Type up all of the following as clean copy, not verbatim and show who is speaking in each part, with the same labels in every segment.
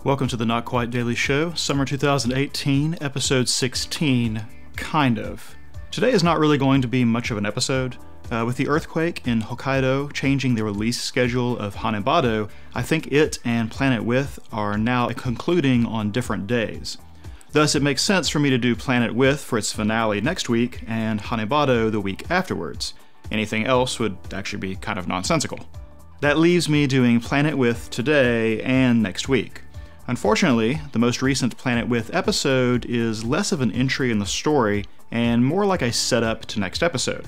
Speaker 1: Welcome to the Not Quite Daily Show, Summer 2018, Episode 16, Kind of. Today is not really going to be much of an episode. With the earthquake in Hokkaido changing the release schedule of Hanebado, I think it and Planet With are now concluding on different days. Thus, it makes sense for me to do Planet With for its finale next week and Hanebado the week afterwards. Anything else would actually be kind of nonsensical. That leaves me doing Planet With today and next week. Unfortunately, the most recent Planet With episode is less of an entry in the story and more like a setup to next episode.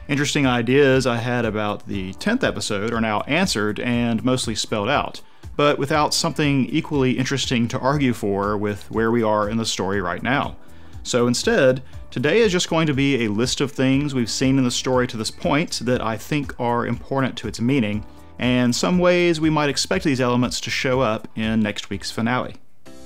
Speaker 1: Interesting ideas I had about the 10th episode are now answered and mostly spelled out, but without something equally interesting to argue for with where we are in the story right now. So instead, today is just going to be a list of things we've seen in the story to this point that I think are important to its meaning, and some ways we might expect these elements to show up in next week's finale.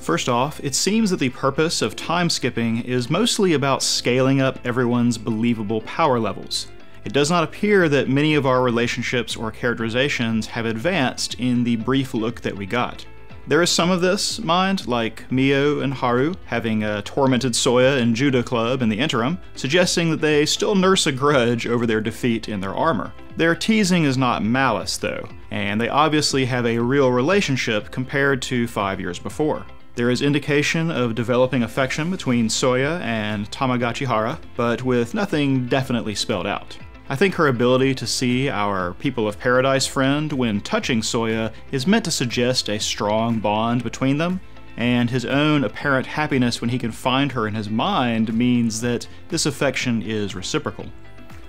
Speaker 1: First off, it seems that the purpose of time skipping is mostly about scaling up everyone's believable power levels. It does not appear that many of our relationships or characterizations have advanced in the brief look that we got. There is some of this, mind, like Mio and Haru having tormented Soya in Judo Club in the interim, suggesting that they still nurse a grudge over their defeat in their armor. Their teasing is not malice, though, and they obviously have a real relationship compared to 5 years before. There is indication of developing affection between Soya and Tamagachihara, but with nothing definitely spelled out. I think her ability to see our People of Paradise friend when touching Soya is meant to suggest a strong bond between them, and his own apparent happiness when he can find her in his mind means that this affection is reciprocal.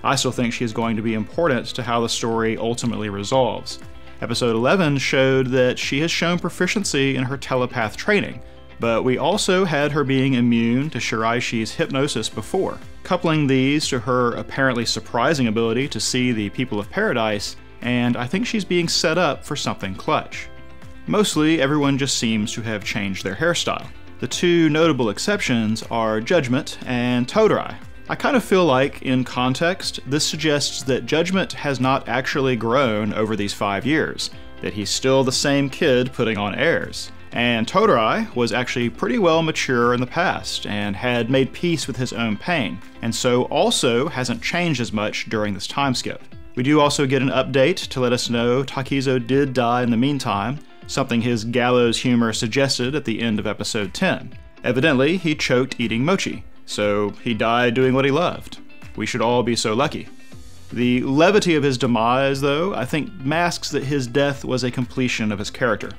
Speaker 1: I still think she is going to be important to how the story ultimately resolves. Episode 11 showed that she has shown proficiency in her telepath training, but we also had her being immune to Shiraishi's hypnosis before. Coupling these to her apparently surprising ability to see the People of Paradise, and I think she's being set up for something clutch. Mostly, everyone just seems to have changed their hairstyle. The two notable exceptions are Judgment and Totodai. I kind of feel like, in context, this suggests that Judgment has not actually grown over these 5 years, that he's still the same kid putting on airs. And Totodai was actually pretty well mature in the past and had made peace with his own pain, and so also hasn't changed as much during this time skip. We do also get an update to let us know Takizo did die in the meantime, something his gallows humor suggested at the end of episode 10. Evidently, he choked eating mochi, so he died doing what he loved. We should all be so lucky. The levity of his demise, though, I think masks that his death was a completion of his character.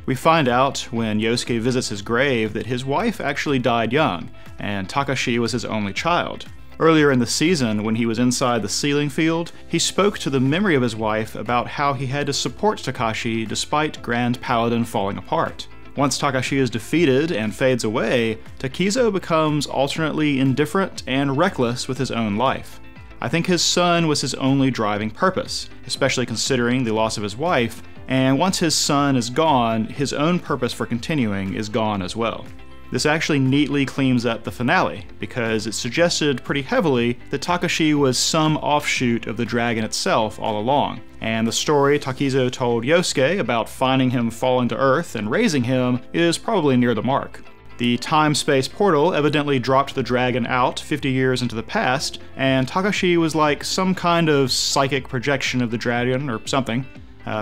Speaker 1: We find out when Yosuke visits his grave that his wife actually died young, and Takashi was his only child. Earlier in the season, when he was inside the sealing field, he spoke to the memory of his wife about how he had to support Takashi despite Grand Paladin falling apart. Once Takashi is defeated and fades away, Takizo becomes alternately indifferent and reckless with his own life. I think his son was his only driving purpose, especially considering the loss of his wife, and once his son is gone, his own purpose for continuing is gone as well. This actually neatly cleans up the finale, because it suggested pretty heavily that Takashi was some offshoot of the dragon itself all along, and the story Takizo told Yosuke about finding him falling to Earth and raising him is probably near the mark. The time-space portal evidently dropped the dragon out 50 years into the past, and Takashi was like some kind of psychic projection of the dragon or something.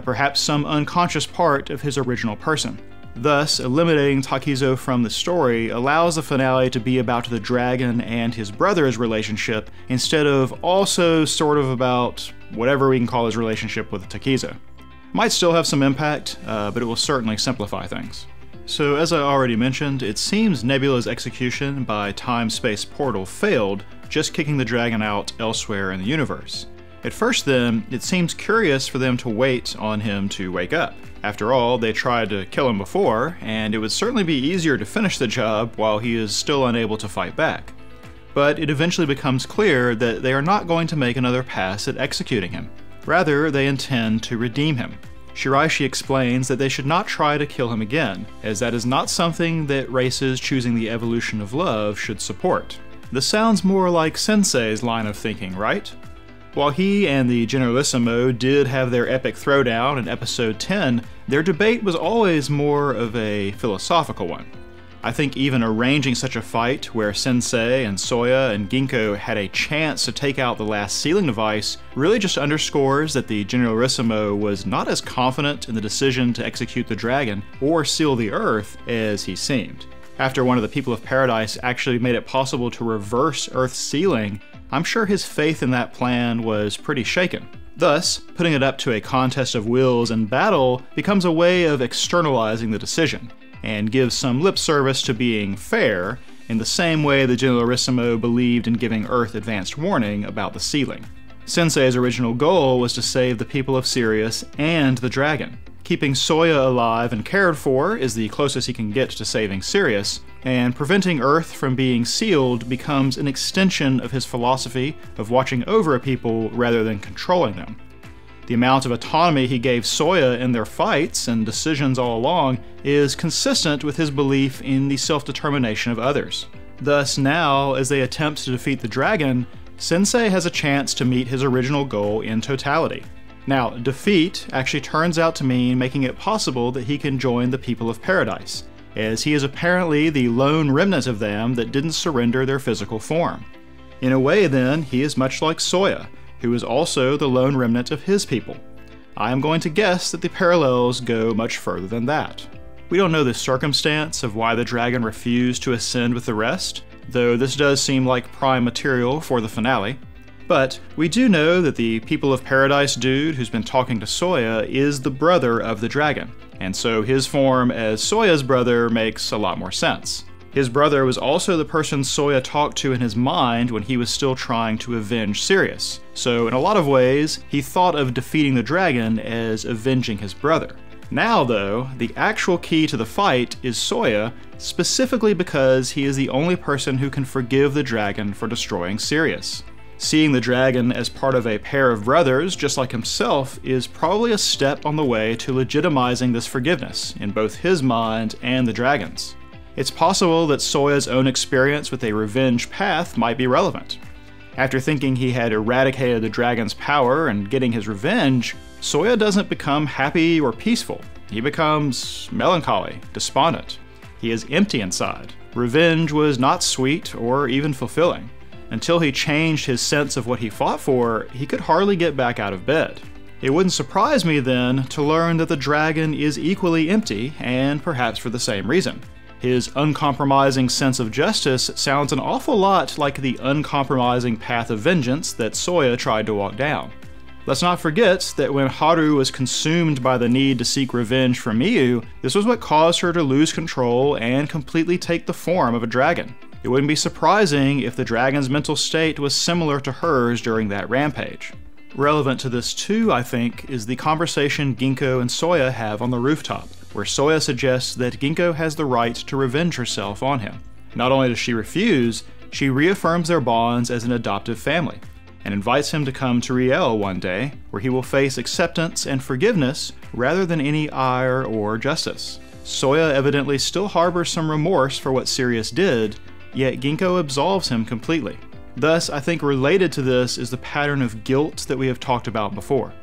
Speaker 1: Perhaps some unconscious part of his original person. Thus, eliminating Takizo from the story allows the finale to be about the dragon and his brother's relationship, instead of also sort of about whatever we can call his relationship with Takizo. Might still have some impact, but it will certainly simplify things. So, as I already mentioned, it seems Nebula's execution by Time-Space Portal failed, just kicking the dragon out elsewhere in the universe. At first then, it seems curious for them to wait on him to wake up. After all, they tried to kill him before, and it would certainly be easier to finish the job while he is still unable to fight back. But it eventually becomes clear that they are not going to make another pass at executing him. Rather, they intend to redeem him. Shiraishi explains that they should not try to kill him again, as that is not something that races choosing the evolution of love should support. This sounds more like Sensei's line of thinking, right? While he and the Generalissimo did have their epic throwdown in episode 10, their debate was always more of a philosophical one. I think even arranging such a fight where Sensei and Soya and Ginkgo had a chance to take out the last sealing device really just underscores that the Generalissimo was not as confident in the decision to execute the dragon or seal the Earth as he seemed. After one of the people of Paradise actually made it possible to reverse Earth's sealing, I'm sure his faith in that plan was pretty shaken. Thus, putting it up to a contest of wills in battle becomes a way of externalizing the decision, and gives some lip service to being fair, in the same way the Generalissimo believed in giving Earth advanced warning about the sealing. Sensei's original goal was to save the people of Sirius and the dragon. Keeping Soya alive and cared for is the closest he can get to saving Sirius, and preventing Earth from being sealed becomes an extension of his philosophy of watching over a people rather than controlling them. The amount of autonomy he gave Soya in their fights and decisions all along is consistent with his belief in the self-determination of others. Thus now, as they attempt to defeat the dragon, Sensei has a chance to meet his original goal in totality. Now, defeat actually turns out to mean making it possible that he can join the people of Paradise, as he is apparently the lone remnant of them that didn't surrender their physical form. In a way then, he is much like Soya, who is also the lone remnant of his people. I am going to guess that the parallels go much further than that. We don't know the circumstance of why the dragon refused to ascend with the rest, though this does seem like prime material for the finale. But we do know that the people of Paradise dude who's been talking to Soya is the brother of the dragon, and so his form as Soya's brother makes a lot more sense. His brother was also the person Soya talked to in his mind when he was still trying to avenge Sirius, so in a lot of ways, he thought of defeating the dragon as avenging his brother. Now though, the actual key to the fight is Soya, specifically because he is the only person who can forgive the dragon for destroying Sirius. Seeing the dragon as part of a pair of brothers just like himself is probably a step on the way to legitimizing this forgiveness in both his mind and the dragon's. It's possible that Soya's own experience with a revenge path might be relevant. After thinking he had eradicated the dragon's power and getting his revenge, Soya doesn't become happy or peaceful. He becomes melancholy, despondent. He is empty inside. Revenge was not sweet or even fulfilling. Until he changed his sense of what he fought for, he could hardly get back out of bed. It wouldn't surprise me then to learn that the dragon is equally empty, and perhaps for the same reason. His uncompromising sense of justice sounds an awful lot like the uncompromising path of vengeance that Soya tried to walk down. Let's not forget that when Haru was consumed by the need to seek revenge for Miyu, this was what caused her to lose control and completely take the form of a dragon. It wouldn't be surprising if the dragon's mental state was similar to hers during that rampage. Relevant to this too, I think, is the conversation Ginkgo and Soya have on the rooftop, where Soya suggests that Ginkgo has the right to revenge herself on him. Not only does she refuse, she reaffirms their bonds as an adoptive family, and invites him to come to Riel one day, where he will face acceptance and forgiveness rather than any ire or justice. Soya evidently still harbors some remorse for what Sirius did, yet Ginkgo absolves him completely. Thus, I think related to this is the pattern of guilt that we have talked about before.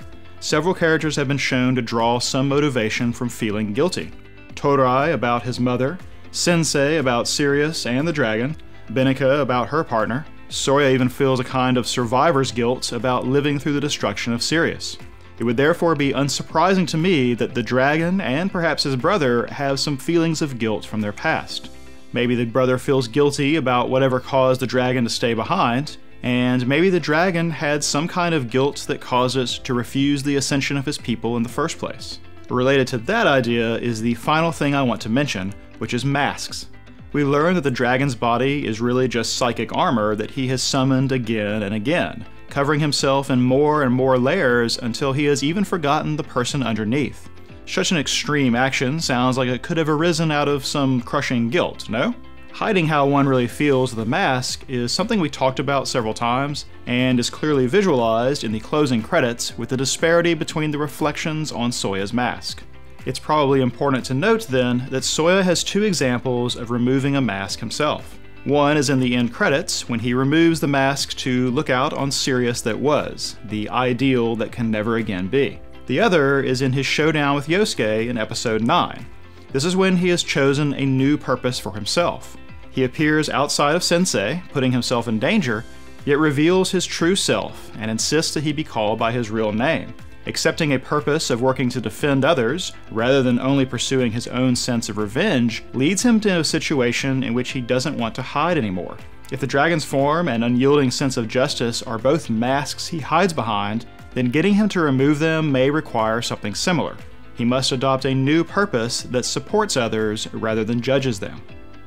Speaker 1: Several characters have been shown to draw some motivation from feeling guilty. Todai about his mother, Sensei about Sirius and the dragon, Benica about her partner. Soya even feels a kind of survivor's guilt about living through the destruction of Sirius. It would therefore be unsurprising to me that the dragon and perhaps his brother have some feelings of guilt from their past. Maybe the brother feels guilty about whatever caused the dragon to stay behind, and maybe the dragon had some kind of guilt that caused it to refuse the ascension of his people in the first place. Related to that idea is the final thing I want to mention, which is masks. We learn that the dragon's body is really just psychic armor that he has summoned again and again, covering himself in more and more layers until he has even forgotten the person underneath. Such an extreme action sounds like it could have arisen out of some crushing guilt, no? Hiding how one really feels with a mask is something we talked about several times, and is clearly visualized in the closing credits with the disparity between the reflections on Soya's mask. It's probably important to note then that Soya has two examples of removing a mask himself. One is in the end credits, when he removes the mask to look out on Sirius that was, the ideal that can never again be. The other is in his showdown with Yosuke in episode 9. This is when he has chosen a new purpose for himself. He appears outside of Sensei, putting himself in danger, yet reveals his true self and insists that he be called by his real name. Accepting a purpose of working to defend others, rather than only pursuing his own sense of revenge, leads him to a situation in which he doesn't want to hide anymore. If the dragon's form and unyielding sense of justice are both masks he hides behind, then getting him to remove them may require something similar. He must adopt a new purpose that supports others rather than judges them.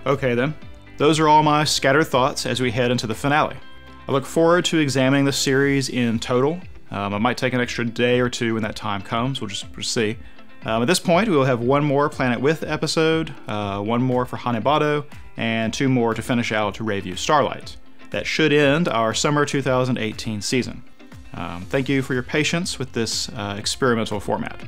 Speaker 1: Okay then, those are all my scattered thoughts as we head into the finale. I look forward to examining the series in total. I might take an extra day or two when that time comes, we'll just see. At this point, we will have one more Planet With episode, one more for Hanebado, and 2 more to finish out Review Starlight. That should end our summer 2018 season. Thank you for your patience with this experimental format.